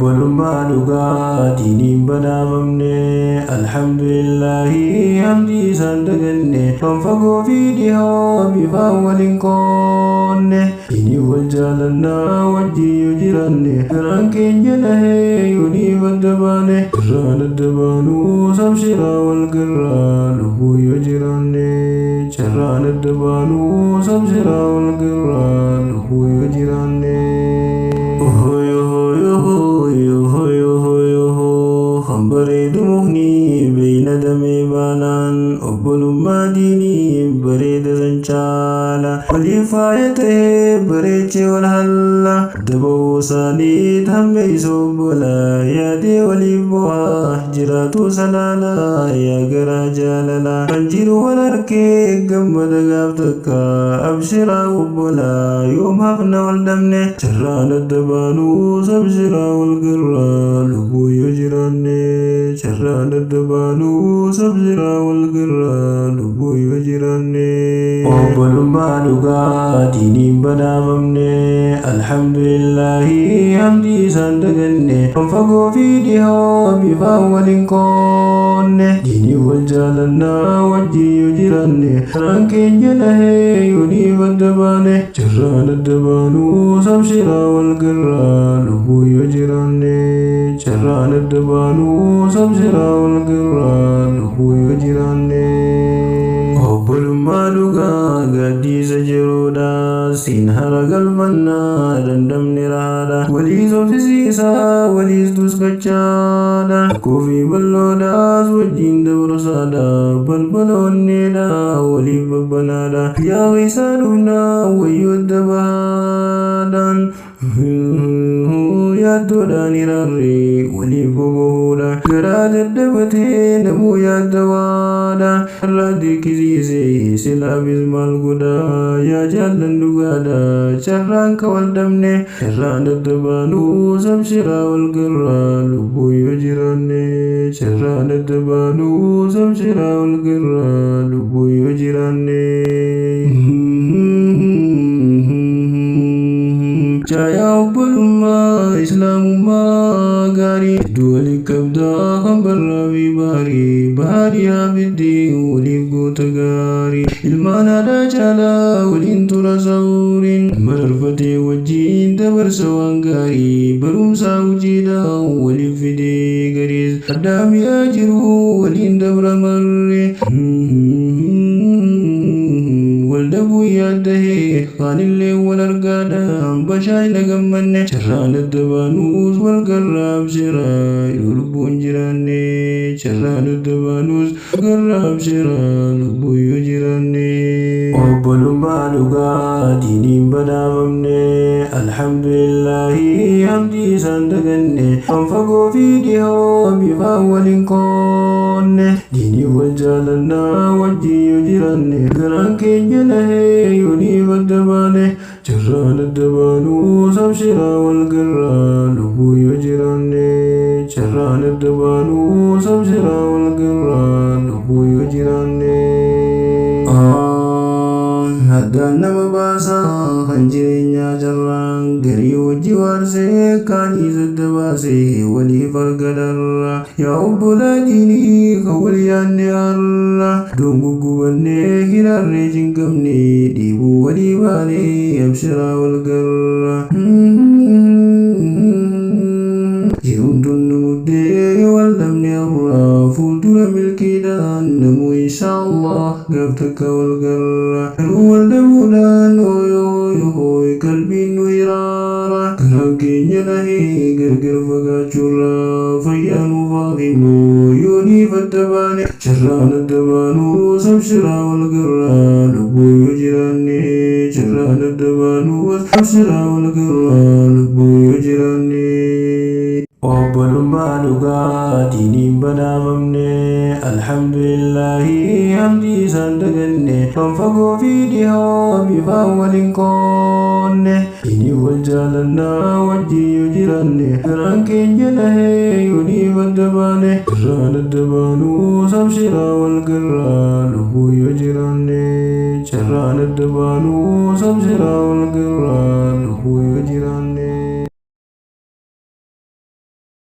Obbolummaa dhugaa diiniin badhaafamne alhamdulillahi hamdi isaan daganne kan fagoo fi dhihoo bifaan waliin qoonne diinii wal jaalannaa wajjii yoo jiranne garaan keenya lahee yoonii badda baane irraan adda baanuu sabshiraa wal garraa lubbuu yoo jiranne carraan adda baanuu sabshiraa wal garraa lubbuu yoo jiranne. Bareedu mukni beeyna damee baanaan obbolummaa diinii bareeda sancaala waliin faaya ta'ee bareechee wal halla daboo isaanii hamme isa obbola yaadee waliif bu'aa jiraatu salaala yaa garaa jaalala kan jiru wal harkee gammada gaaf takka abshiraa obbola yoom hafna wal dhabne carraan adda baanuu sabshiraa wal garraa lubbuu yoo jiraanne carraan adda baanuu sabshiraa wal garraa lubbuu yoo jiraanne. Obbolummaa dhugaa diiniin badhaafamne alhamdulillahi hamdi isaan daganne kan fagoo fi dhihoo bifaan waliin qoonne diinii wal jaalannaa wajjii yoo jiranne garaan keenya lahee yoonii badda baane carraan adda baanuu sabshiraa wal garraa lubbuu yoo jiraanne carraan adda baanuu sabshiraa wal garraa lubbuu yoo jiraanne. Obbolummaa dhugaa gaddiisa jiruudha siin hara galfannaa dandamne raadha waliis obsisiisaa waliis tuskachaadha koofii balloodhaas wajjiin dabarsaadha balbala onneedha waliif babbanaadha yaa isaa dhufnaa wayyoo dabaadhaan yaaddoodhaan hiraarree waliif boboodha garaa daddabatee namuu yaaddawaadha irraa dirqisiisee silaafis maal godha yaa jaallan dhugaadha carraan ka wal dhabne carraan adda baanuu sabshiraa wal garraa lubbuu yoo jiraanne carraan adda baanuu sabshiraa wal garraa lubbuu yoo jiraanne. Jaya obbolummaa islaamummaa gaarii hedduu waliif qabdaa kan barraa fi baarii baadiyyaa fiddee waliif goota gaarii ilmaan aadaa caalaa waliin tura sa'uuriin mararfatee wajjiin dabarsa waan gaarii barumsaa hojiidhaan waliif fidee gariis addaa mi'aa jiru waliin dabra marree waldhabuu yaaddahee kaanillee wal argaadhaan bashaayina gammanne carraan adda baanuus wal garraab shiraa yoo lubbuun jiraanne carraan adda baanuus garraab shiraa lubbuu yoo jiraanne. Obbolummaa dhugaa diiniin badhaafamne alhamdulillahi hamdi isaan daganne kan fagoo fi dhihoo bifaan waliin qoonne diinii wal jaalannaa wajjii yoo jiranne garaan keenya lahee yoonii badda baane carraan adda baanuu sabshiraa wal garraa lubbuu yoo jiraanne carraan adda baanuu sabshiraa wal garraa lubbuu yoo jiraanne. Addaan nama baasaa kan jireenyaa carraan garii wajji waarsee kaanii sadda baasee waliif argadarra yaa obbolaa diinii kan wal yaadne har'a doon guggubannee hiraarree cinqabne dhiibuu walii baanee abshiraa wal garra. Yeroon tunnu muddee wal dhabne har'a fuuldura milkiidhaan namuu inshaallah gaaf takka wal garra garuu wal dhabuudhaan hooyoo qalbiin nu hiraara garaan keenya lahee gargar fagaachuurra fayyaa nuuf haa kennu yoonii adda baane carraan adda baanuu sabshiraa wal garraa lubbuu yoo jiraanne carraan adda baanuu sabshiraa wal garraa lubbuu yoo jiraanne. Obbolummaa dhugaa diiniin badhaafamne alhamdulillahi hamdi isaan daganne kan fagoo fi dhihoo bifaan waliin qoonne diinii wal jaalannaa wajjii yoo jiranne garaan keenya lahee yoonii badda baane carraan adda baanuu sabshiraa wal garraa lubbuu yoo jiraanne carraan adda baanuu sabshiraa wal garraa lubbuu yoo jiraanne.